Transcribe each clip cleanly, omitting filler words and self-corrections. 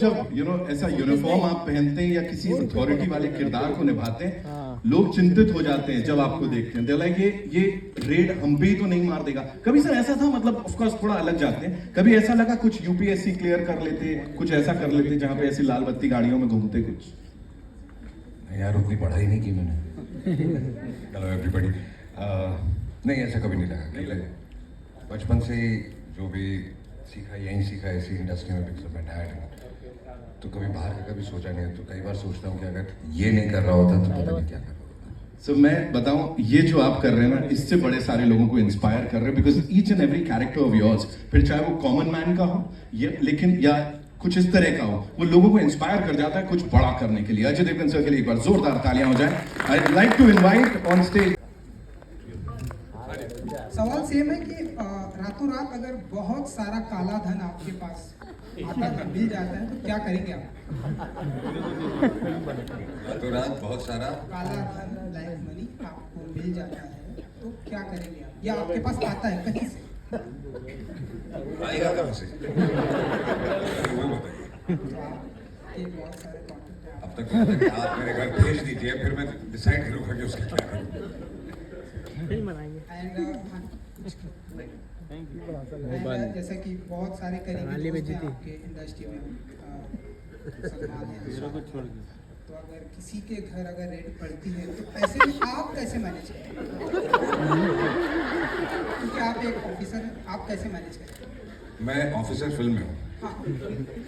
जब ऐसा यूनिफॉर्म आप पहनते हैं या किसी अथॉरिटी वाले किरदार को निभाते हैं, लोग चिंतित हो जाते हैं जब आपको देखते हैं। लाइक ये रेड हम पे ही तो नहीं मार देगा। कभी सर ऐसा था, मतलब ऑफ कोर्स थोड़ा अलग जाते हैं, कभी ऐसा लगा कुछ यूपीएससी क्लियर कर लेते, कुछ ऐसा कर लेते जहां पे ऐसी लाल बत्ती गाड़ियों में घूमते कुछ? यार उतनी पढ़ाई नहीं की मैंने। Hello everybody. नहीं, ऐसा कभी नहीं लगा कि बचपन से जो भी सीखा यहीं सीखा, इसी इंडस्ट्री में बिकॉज मैं डैड, तो कभी बाहर का कभी सोचा नहीं। तो कई बार सोचता हूँ कि अगर ये नहीं कर रहा होता तो पता नहीं क्या कर रहा होता। सो मैं बताऊं, ये जो आप कर रहे हैं ना, इससे बड़े सारे लोगों को इंस्पायर कर रहे हैं, because each and every character of yours, फिर चाहे वो कॉमन मैन का हो लेकिन या कुछ इस तरह का हो, वो लोगों को इंस्पायर कर जाता है कुछ बड़ा करने के लिए। अजय देवगन सर के लिए एक बार जोरदार तालियां हो जाए। I like to invite on stage. सवाल सेम है कि रातों रात अगर बहुत सारा काला धन आपके पास मिल जाता है तो क्या करेंगे आप? रातों रात बहुत सारा काला धन लाइक मनी आपको मिल जाता है तो क्या करेंगे आप, या आपके पास आता है कहीं से? आएगा कहाँ से? वो बताइए। तो आपके बहुत सारे कॉन्टेक्ट हैं। अब तक तो कि आप मेरे घर भेज दीजिए, फिर मैं डिसाइड करूँगा कि उसका क्या करूँ। एंड जैसा कि बहुत सारे करीबी दोस्त हैं आपके इंडस्ट्री में, सलमान है, तो अगर किसी के घर अगर रेड पड़ती है तो ऐसे में आप कैसे मैनेज करें? क्योंकि आप एक ऑफिसर हैं, आप कैसे मैनेज करें? मैं ऑफिसर फिल्म में हूँ, हाँ,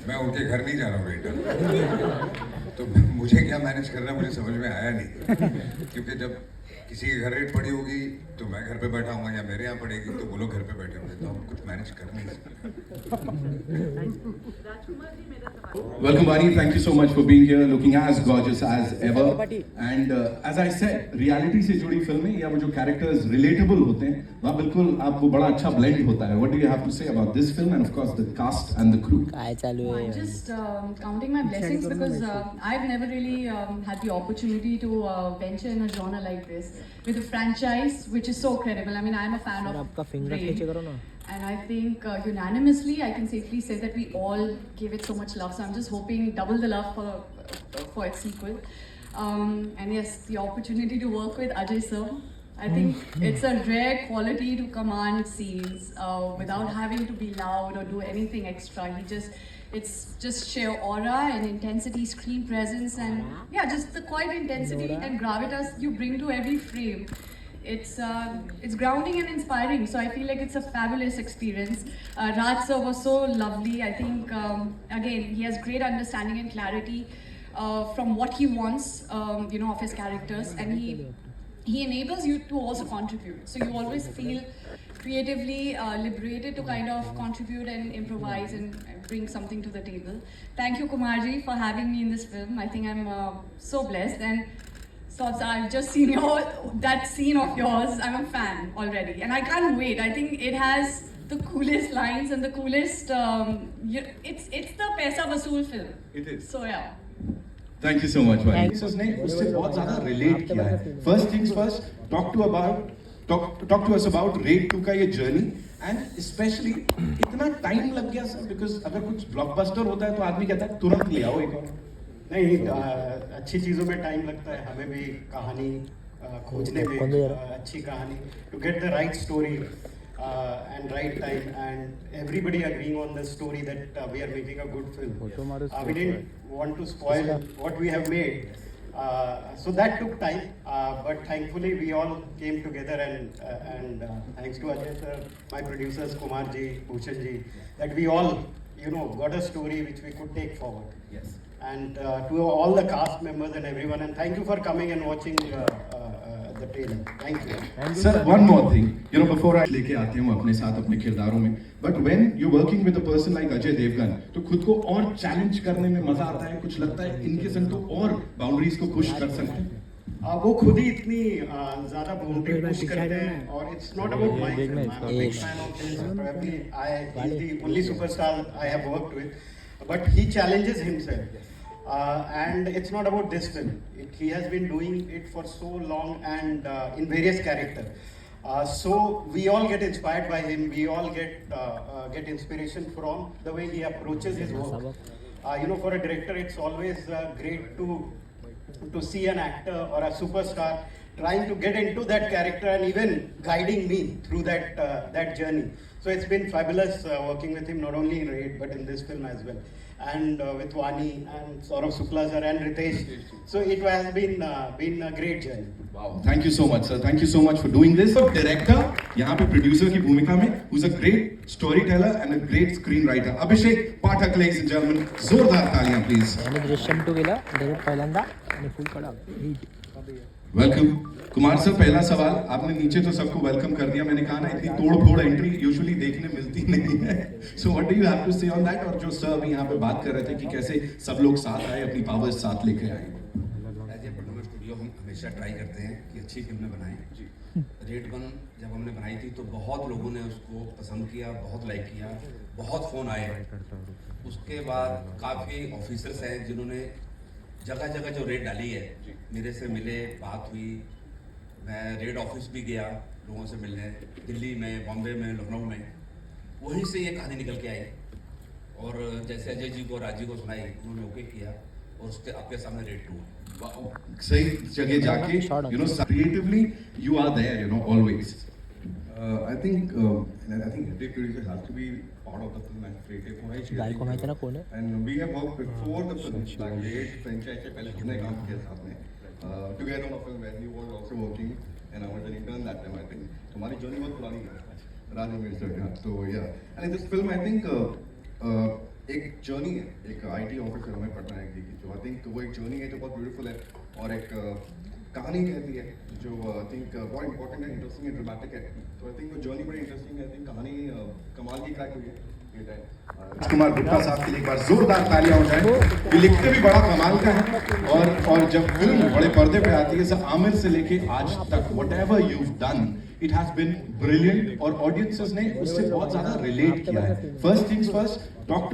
मैं उनके घर नहीं जा रहा हूँ बेटा। तो मुझे क्या मैनेज करना मुझे समझ में आया नहीं, क्योंकि जब किसी के घर रेट पड़ी होगी तो मैं घर पे बैठा हूँ, या मेरे यहाँ पड़ेगी तो वो लोग घर पे बैठे होंगे, तो हम कुछ मैनेज कर नहीं सकते। Welcome, Vani. Thank you so much for being here, looking as gorgeous as ever. And as I said, reality से जुड़ी फिल्में या वो जो characters relatable होते हैं, वहाँ बिल्कुल आप वो बड़ा अच्छा blend होता है. What do you have to say about this film and of course the cast and the crew? I'm just counting my blessings because I've never really had the opportunity to venture in a genre like this with a franchise which is so credible. I mean, I'm a fan of Rain. And I think unanimously, I can safely say that we all gave it so much love. So I'm just hoping double the love for its sequel. And yes, the opportunity to work with Ajay sir. I think it's a rare quality to command scenes without having to be loud or do anything extra. It's just sheer aura and intensity, screen presence, and yeah, just the quiet intensity and gravitas you bring to every frame. It's grounding and inspiring, so I feel like it's a fabulous experience. Raj sir was so lovely. I think again he has great understanding and clarity from what he wants, of his characters, and he enables you to also contribute. So you always feel creatively liberated to kind of contribute and improvise and bring something to the table. Thank you, Kumarji, for having me in this film. I think I'm so blessed, and so I've just seen that scene of yours. I'm a fan already, and I can't wait. I think it has the coolest lines and the coolest. It's the Paisa Vasool film. It is. So yeah. Thank you so much, Vani. So उसने उससे बहुत ज़्यादा relate किया है. First things first, talk to us about Raid 2 का ये journey, and especially इतना time लग गया सर, because अगर कुछ blockbuster होता है तो आदमी कहता है तुरंत ले आओ एक और. नहीं, अच्छी चीज़ों में टाइम लगता है, हमें भी कहानी खोजने में, अच्छी कहानी to get the right story and right time, and everybody agreeing on the story that we are making a good film. We didn't want to spoil what we have made, so that took time, but thankfully we all came together, and thanks to Ajay sir, my producers Kumar ji, Bhushan ji, that we all got a story which we could take forward. Yes. And to all the cast members and everyone, and thank you for coming and watching the trailer. Thank you. Sir, one more thing. Before I लेके आते हूँ अपने साथ अपने किरदारों में, but when you're working with a person like Ajay Devgan, तो खुद को और challenge करने में मजा आता है, कुछ लगता है इनके संग तो और boundaries को push कर सकते हैं. वो खुद ही इतनी ज़्यादा बाउंड्री पुश करते हैं, और it's not about my film. I'm a big fan of his. Probably he's the only superstar I have worked with, but he challenges himself. And it's not about this film. He has been doing it for so long, and in various characters. So we all get inspired by him. We all get inspiration from the way he approaches his work. you know, for a director, it's always great to see an actor or a superstar trying to get into that character and even guiding me through that journey. So it's been fabulous working with him, not only in Raid but in this film as well, and with Vani and Saurav Shukla sir and Ritesh. So it has been a great journey. Wow, thank you so much, sir. Thank you so much for doing this. Director, यहाँ पे producer की भूमिका में, who's a great storyteller and a great screenwriter. Abhishek Pathak, ladies and gentlemen, जोरदार तालियां please. आणि दृश्यम 2 गेला direct पहिल्यांदा आणि फुल कडा हिट. वेलकम कुमार सर, पहला सवाल, आपने नीचे तो सबको वेलकम कर दिया, मैंने कहा ना इतनी तोड़ फोड़ एंट्री यूजुअली देखने मिलती नहीं है. So what do you have to say on that? और जो सर अभी यहाँ पे बात कर रहे थे कि कैसे सब लोग साथ आए, अपनी पावर्स साथ लेके आए. एज ए प्रोड्यूसर स्टूडियो हम हमेशा ट्राई करते हैं कि अच्छी फिल्में बनाएं. रेड 1 जब हमने बनाई थी तो बहुत लोगों ने उसको पसंद किया, बहुत लाइक किया, बहुत फ़ोन आए. उसके बाद काफ़ी ऑफिसर्स हैं जिन्होंने जगह जगह जो रेड डाली है, मेरे से मिले, बात हुई. मैं रेड ऑफिस भी गया लोगों से मिलने, दिल्ली में, बॉम्बे में, लखनऊ में. वहीं से ये कहानी निकल के आई और जैसे अजय जी को, राजी को सुनाई, उन्होंने ओके किया और उसके आपके सामने रेड 2. सही जगह जाके, you know, creatively you are there, you know, always. I think every producer has to be part of the film and creative होना ही चाहिए. गाय को माहिती ना कोण आहे? And we have worked before the film. Like Raid franchise से पहले हमने काम किया साथ में. Together on a film where he was also working and I was an intern that time. I think हमारी journey बहुत पुरानी है. राजवीर सर का. तो yeah. And in this film I think एक जर्नी है, एक IT ऑफिसर हमें पटनायक जी की. जो I think वो एक जर्नी है जो बहुत ब्यूटीफुल है और एक कहानी कहती है जो आई थिंक बहुत इंपॉर्टेंट है, इंटरेस्टिंग है, ड्रामेटिक है. तो आई थिंक वो जर्नी बड़ी इंटरेस्टिंग है. आई थिंक कहानी कमाल की क्रैक हुई है ये टाइम. कुमार गुप्ता साहब के लिए एक बार जोरदार तालियां हो जाए. ये लिखते भी बड़ा कमाल का है और जब फिल्म बड़े पर्दे पे आती है, सर आमिर से लेके आज तक whatever you have done, it has been brilliant और ऑडियंसेस ने उससे बहुत ज्यादा रिलेट किया है. First things first, talk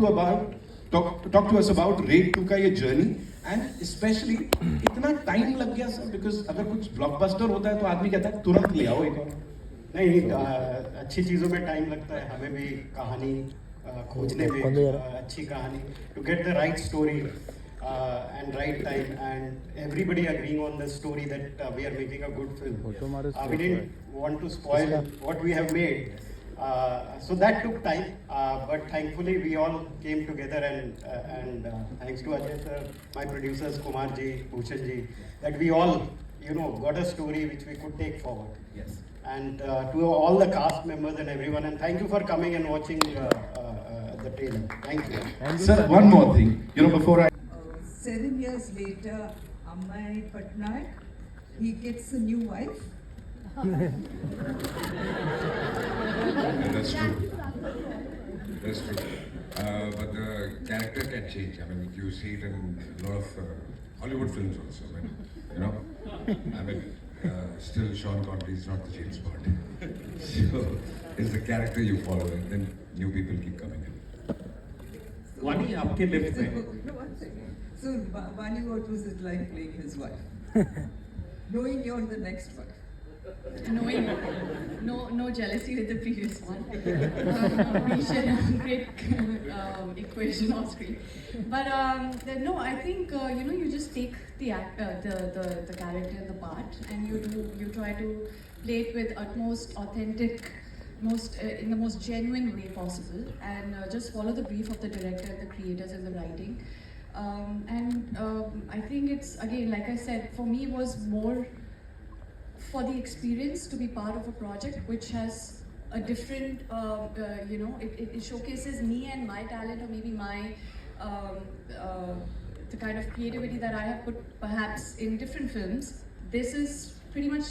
to us about Raid 2 का ये जर्नी एंड स्पेशली इतना टाइम लग गया सर, बिकॉज अगर कुछ ब्लॉकबस्टर होता है तो आदमी कहता है तुरंत ले आओ एक और. नहीं, अच्छी चीज़ों में टाइम लगता है. हमें भी कहानी खोजने में, अच्छी कहानी, to get the right story and right time and everybody agreeing on the story that we are making a good film. We didn't want to spoil what we have made. So that took time, but thankfully we all came together and thanks to Ajay sir, my producers Kumar ji, Bhushan ji, that we all, you know, got a story which we could take forward. Yes. And to all the cast members and everyone, and thank you for coming and watching the trailer. Thank you. Sir, one more thing, you know, before I 7 years later, Amay Patnaik, he gets a new wife. That's true. That's true. But the character can change. I mean, you see it in a lot of Hollywood films also. When, you know, I mean, still Sean Connery is not the James Bond. So it's the character you follow, and then new people keep coming in. Vani, आपके lift में. One second. So, Vani, what was it like playing his wife? Knowing you're the next one. Knowing no jealousy with the previous one. We share a great equation on screen. But no, I think you know, you just take the character, the part, and you try to play it with utmost authentic, in the most genuine way possible, and just follow the brief of the director, the creators, and the writing. I think it's, again, like I said, for me it was more for the experience to be part of a project which has a different, you know, it showcases me and my talent, or maybe my, the kind of creativity that I have put perhaps in different films. This is pretty much,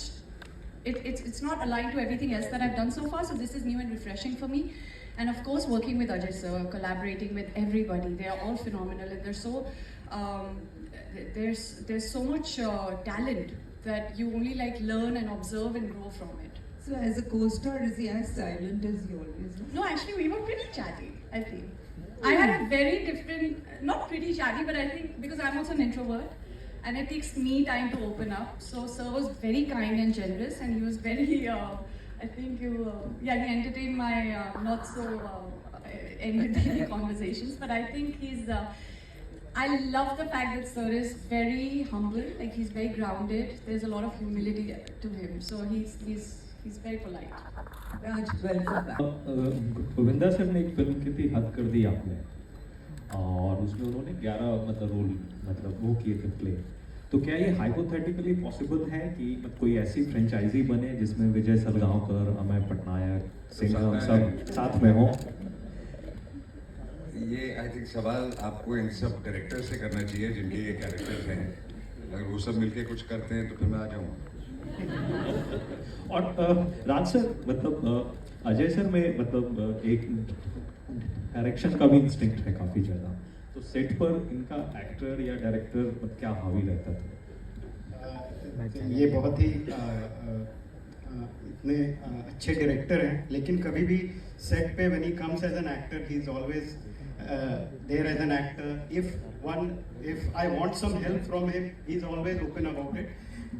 it's not aligned to everything else that I've done so far, so this is new and refreshing for me. And of course, working with Ajay sir, collaborating with everybody, they are all phenomenal, and they're so, there's so much talent that you only like learn and observe and grow from it. So, as a co-star, is he as silent as you always know? No, actually, we were pretty chatty, I think. I had a very different, not pretty chatty, but I think because I'm also an introvert, and it takes me time to open up. So, sir was very kind and generous, and he was very, I think he entertained my not so entertaining conversations. But I think I love the fact that sir is very humble, like he's very grounded. There's a lot of humility to him, so he's very polite. Raj, welcome back. Govinda sir ने एक film की थी हद कर दी आपने, और उसमें उन्होंने 11 मतलब रोल मतलब वो किए थे प्ले। तो क्या ये हाइपोथेटिकली पॉसिबल है कि कोई ऐसी फ्रेंचाइजी बने जिसमें विजय सलगांवकर, अमय पटनायक, सिंघम सब साथ में हो? ये आई थिंक सवाल आपको इन सब डायरेक्टर से करना चाहिए जिनके ये कैरेक्टर्स हैं। अगर वो सब मिलके कुछ करते हैं तो फिर मैं आ जाऊँगा। और राज सर मतलब अजय सर में मतलब एक डायरेक्शन का भी इंस्टिंक्ट है काफ़ी ज़्यादा, तो सेट पर इनका एक्टर या डायरेक्टर क्या हावी रहता था? ये बहुत ही इतने अच्छे डायरेक्टर हैं, लेकिन कभी भी सेट पे when he comes as an actor, he is always there as an actor. If I want some help from him, he is always open about it.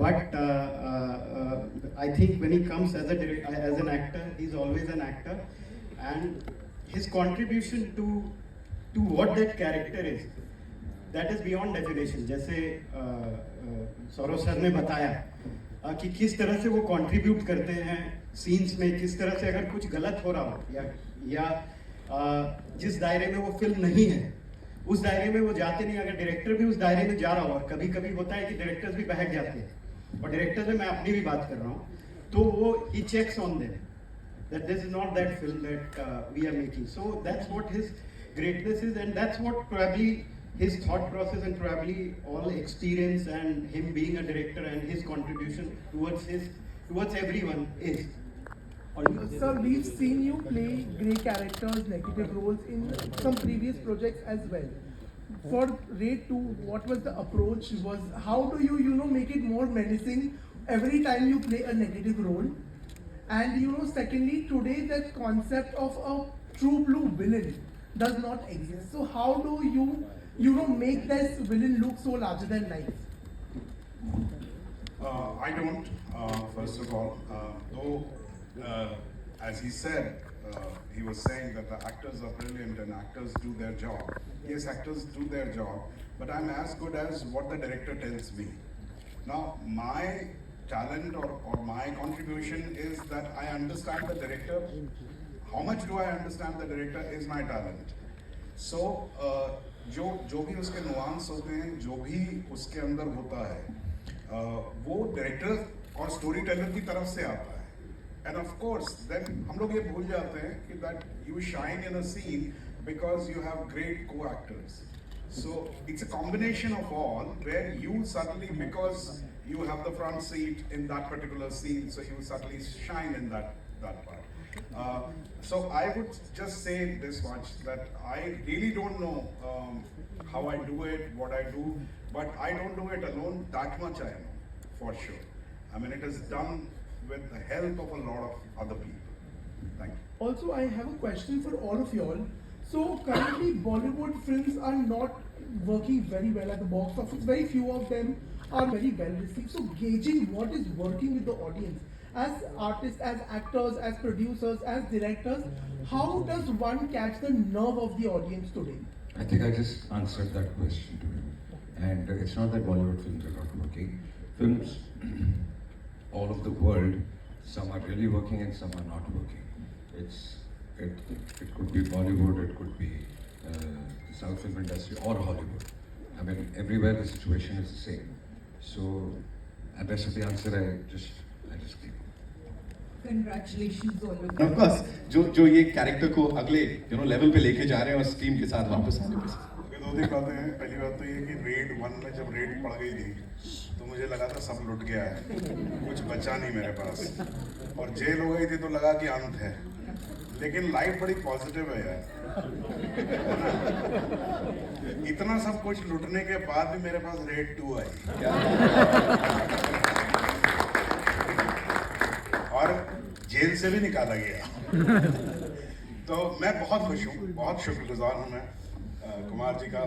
But I think when he comes as an actor, he is always an actor, and his contribution to what that character is, that is beyond definition. जैसे Saurabh sir ने बताया कि किस तरह से वो contribute करते हैं सीन्स में, किस तरह से अगर कुछ गलत हो रहा हो या जिस दायरे में वो फिल्म नहीं है उस दायरे में वो जाते नहीं, अगर डायरेक्टर भी उस दायरे में जा रहा हो, और कभी कभी होता है कि डायरेक्टर्स भी बहक जाते हैं, और डायरेक्टर में मैं अपनी भी बात कर रहा हूँ, तो वो ही checks on them that this is not that film that we are making. So that's what his greatness is, and that's what probably his thought process and probably all experience and him being a director and his contribution towards everyone is. Sir, we've seen you play grey characters, negative roles in some previous projects as well. For Raid 2, what was the approach? How do you make it more menacing every time you play a negative role? And secondly, today that concept of a true blue villain does not exist. So how do you make this villain look so larger than life? I don't, first of all, though, as he said, he was saying that the actors are brilliant and actors do their job. Yes, actors do their job, but I'm as good as what the director tells me. Now, my talent or my contribution is that I understand the director. How much do I understand the director is my talent. So, जो भी उसके nuance होते हैं, जो भी उसके अंदर होता है, वो डायरेक्टर और स्टोरी टेलर की तरफ से आता है. And of course, then हम लोग ये भूल जाते हैं कि that you shine in a scene because you have great co-actors. So it's a combination of all, where you suddenly, because you have the front seat in that particular scene, so you suddenly shine in that part. So I would just say this much, that I really don't know how I do it, what I do, but I don't do it alone. That much I know, for sure. I mean, it is done with the help of a lot of other people. Thank you. Also, I have a question for all of y'all. So currently Bollywood films are not working very well at the box office. Very few of them are very well received. So gauging what is working with the audience, as artists, as actors, as producers, as directors, how does one catch the nerve of the audience today? I think I just answered that question to him. And it's not that Bollywood films are not working. Films all over the world, some are really working and some are not working. It could be Bollywood, it could be South film industry or Hollywood. I mean, everywhere the situation is the same. So, and rest of the answer I just give. Congratulations all of you. Of course, जो ये character को अगले level पे लेके जा रहे हैं और स्ट्रीम के साथ वापस आने पे. दो तीन बातें हैं. पहली बात तो ये कि रेड 1 में जब रेड पड़ गई थी तो मुझे लगा था सब लुट गया है, कुछ बचा नहीं मेरे पास, और जेल हो गई थी तो लगा कि अंत है. लेकिन लाइफ बड़ी पॉजिटिव है यार, इतना सब कुछ लुटने के बाद भी मेरे पास रेड 2 आई और जेल से भी निकाला गया. तो मैं बहुत खुश हूँ, बहुत शुक्रगुजार हूँ मैं कुमार जी का,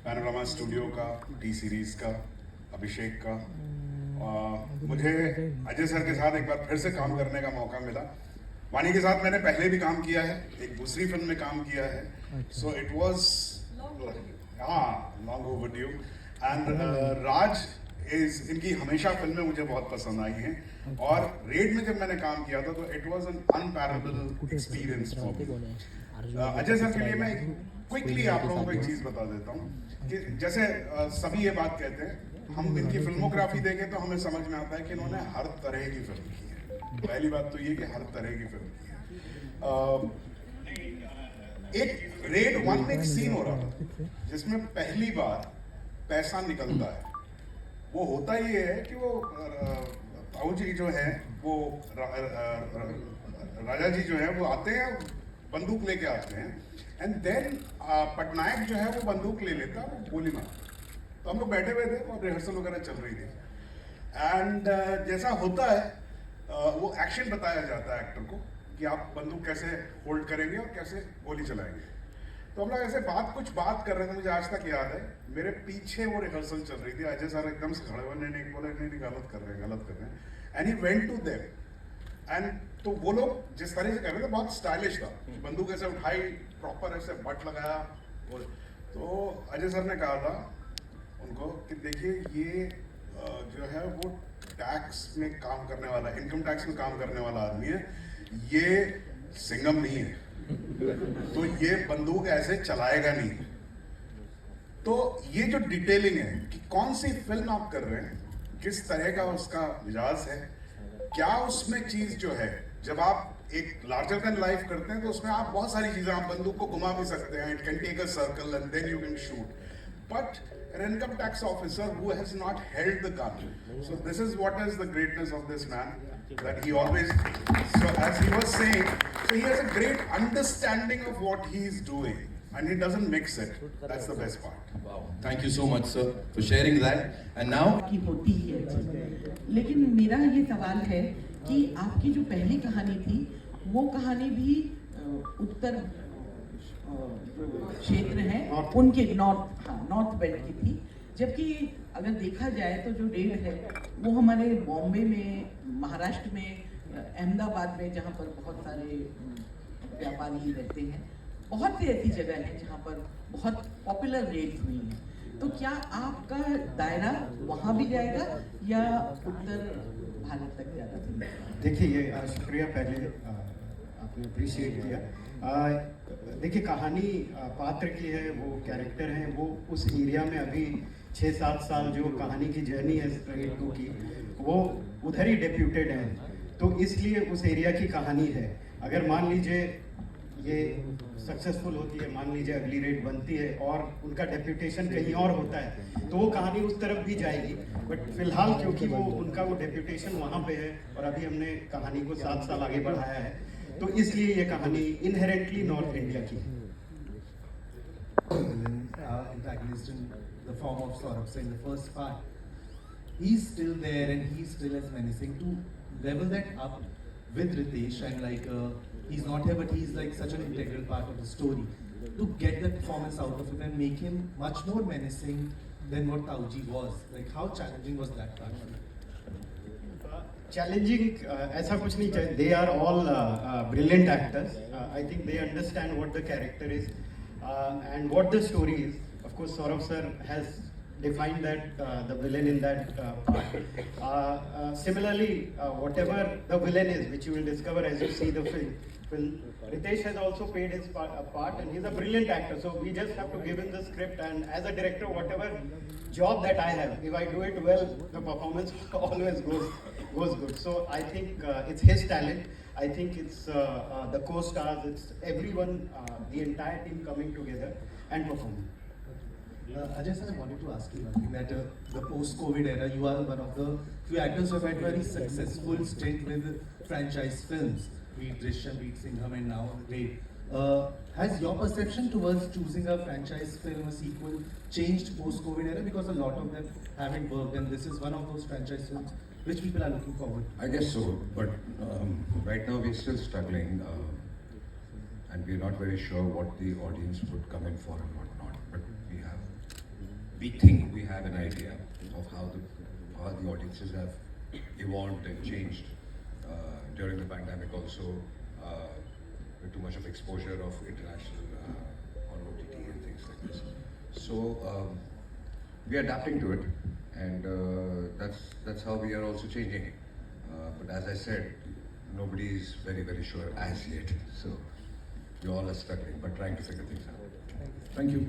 पैनोरामा स्टूडियो का, टी सीरीज का, अभिषेक का. मुझे अजय सर के साथ एक बार फिर से काम करने का मौका मिला. वानी के साथ मैंने पहले भी काम किया है, एक दूसरी फिल्म में काम किया है. सो इट वाज हाँ, long overdue. And Raj is इनकी हमेशा फिल्में मुझे बहुत पसंद आई हैं और रेड में जब मैंने काम किया था तो it was an unparalleled experience for me. Ajay sir के लिए मैं क्विकली आप लोगों को एक चीज बता देता हूँ कि जैसे सभी ये बात कहते हैं, हम इनकी फिल्मोग्राफी देखें तो हमें समझ में आता है कि इन्होंने हर तरह की फिल्म की है. पहली बात तो ये कि हर तरह की फिल्म की है. एक रेड 1 में एक सीन हो रहा था जिसमें पहली बार पैसा निकलता है. वो होता ये है कि वो ताऊ जी जो है वो राजा जी जो है वो आते हैं, बंदूक लेके आते हैं, एंड देन पटनायक जो है वो बंदूक ले लेता है, वो गोली मारता. तो हम लोग बैठे हुए थे और रिहर्सल वगैरह चल रही थी एंड जैसा होता है वो एक्शन बताया जाता है एक्टर को कि आप बंदूक कैसे होल्ड करेंगे और कैसे गोली चलाएंगे. तो हम लोग ऐसे कुछ बात कर रहे थे, मुझे आज तक याद है. मेरे पीछे वो रिहर्सल चल रही थी, अजय सर एकदम से खड़े हुए, नहीं बोला नहीं गलत कर रहे हैं. And he went to them and तो वो लोग जिस तरह से कर रहे थे बहुत स्टाइलिश था. बंदूक ऐसे उठाई, प्रॉपर ऐसे बट लगाया. तो अजय सर ने कहा था उनको कि देखिए ये जो है वो टैक्स में काम करने वाला, इनकम टैक्स में काम करने वाला आदमी है, ये सिंघम नहीं है, तो ये बंदूक ऐसे चलाएगा नहीं. तो ये जो डिटेलिंग है कि कौन सी फिल्म आप कर रहे हैं, किस तरह का उसका मिजाज है, क्या उसमें चीज जो है, जब आप एक लार्जर देन लाइफ करते हैं तो उसमें आप बहुत सारी चीजें, आप बंदूक को घुमा भी सकते हैं, it can take a circle and then you can shoot. But an income tax officer who has not held the gun. So this is what is the greatness of this man, that he always, so as he was saying, so he has a great understanding of what he is doing and he doesn't mix it. That's the best part. Wow, thank you so much sir for sharing that. And now की होती है. लेकिन मेरा ये सवाल है कि आपकी जो पहली कहानी थी वो कहानी भी उत्तर क्षेत्र है उनके नॉर्थ बेल्ट की थी, जबकि अगर देखा जाए तो जो रेड है वो हमारे बॉम्बे में, महाराष्ट्र में, अहमदाबाद में, जहाँ पर बहुत सारे व्यापारी रहते हैं, बहुत सी ऐसी जगह हैं जहाँ पर बहुत पॉपुलर रेड हुई है. तो क्या आपका दायरा वहाँ भी जाएगा या उत्तर भारत तक ज़्यादा? देखिए, शुक्रिया पहले आपने अप्रिशिएट किया. देखिए, कहानी पात्र की है, वो कैरेक्टर हैं, वो उस एरिया में अभी 6-7 साल जो कहानी की जर्नी है रेड 2 की, वो उधर ही डेप्यूटेड हैं, तो इसलिए उस एरिया की कहानी है. अगर मान लीजिए ये सक्सेसफुल होती है, मान लीजिए अगली रेड बनती है और उनका डेप्यूटेशन कहीं और होता है, तो वो कहानी उस तरफ भी जाएगी. बट फिलहाल क्योंकि वो उनका वो डेप्यूटेशन वहाँ पे है और अभी हमने कहानी को 7 साल आगे बढ़ाया है, तो इसलिए ये कहानी इनहेरेंटली नॉर्थ इंडिया की है. Antagonist in the form of Saurabh in the first part, he's still there and he's still as menacing. To level that up with Ritesh, and like he's not here but he's like such an integral part of the story, to get that performance out of him and make him much more menacing than what Tauji was. Like how challenging was that part? Challenging, ऐसा कुछ नहीं चाहिए. They are all brilliant actors. I think they understand what the character is and what the story is. Of course, Saurabh sir has defined that the villain in that part. Similarly, whatever the villain is, which you will discover as you see the film, Ritesh has also played his part and he's a brilliant actor. So we just have to give him the script, and as a director, whatever job that I have, if I do it well, the performance always goes good. So I think it's his talent. I think it's the co-stars, it's everyone, the entire team coming together and performing. Ajay sir, I wanted to ask you one thing, that the post-COVID era, you are one of the few actors who have had very successful stint with franchise films, be it Drishyam, be it Singham, and now Raid. Has your perception towards choosing a franchise film, a sequel, changed post-COVID era? Because a lot of them haven't worked, and this is one of those franchise films which people are looking forward to. I guess so, but right now we're still struggling, and we're not very sure what the audience would come in for and what not. But we think we have an idea of how the audiences have evolved and changed during the pandemic. Also, with too much of exposure of international on OTT and things like this. So we are adapting to it, and that's how we are also changing. But as I said, nobody is very sure as yet. So we all are struggling, but trying to figure things out. Thank you.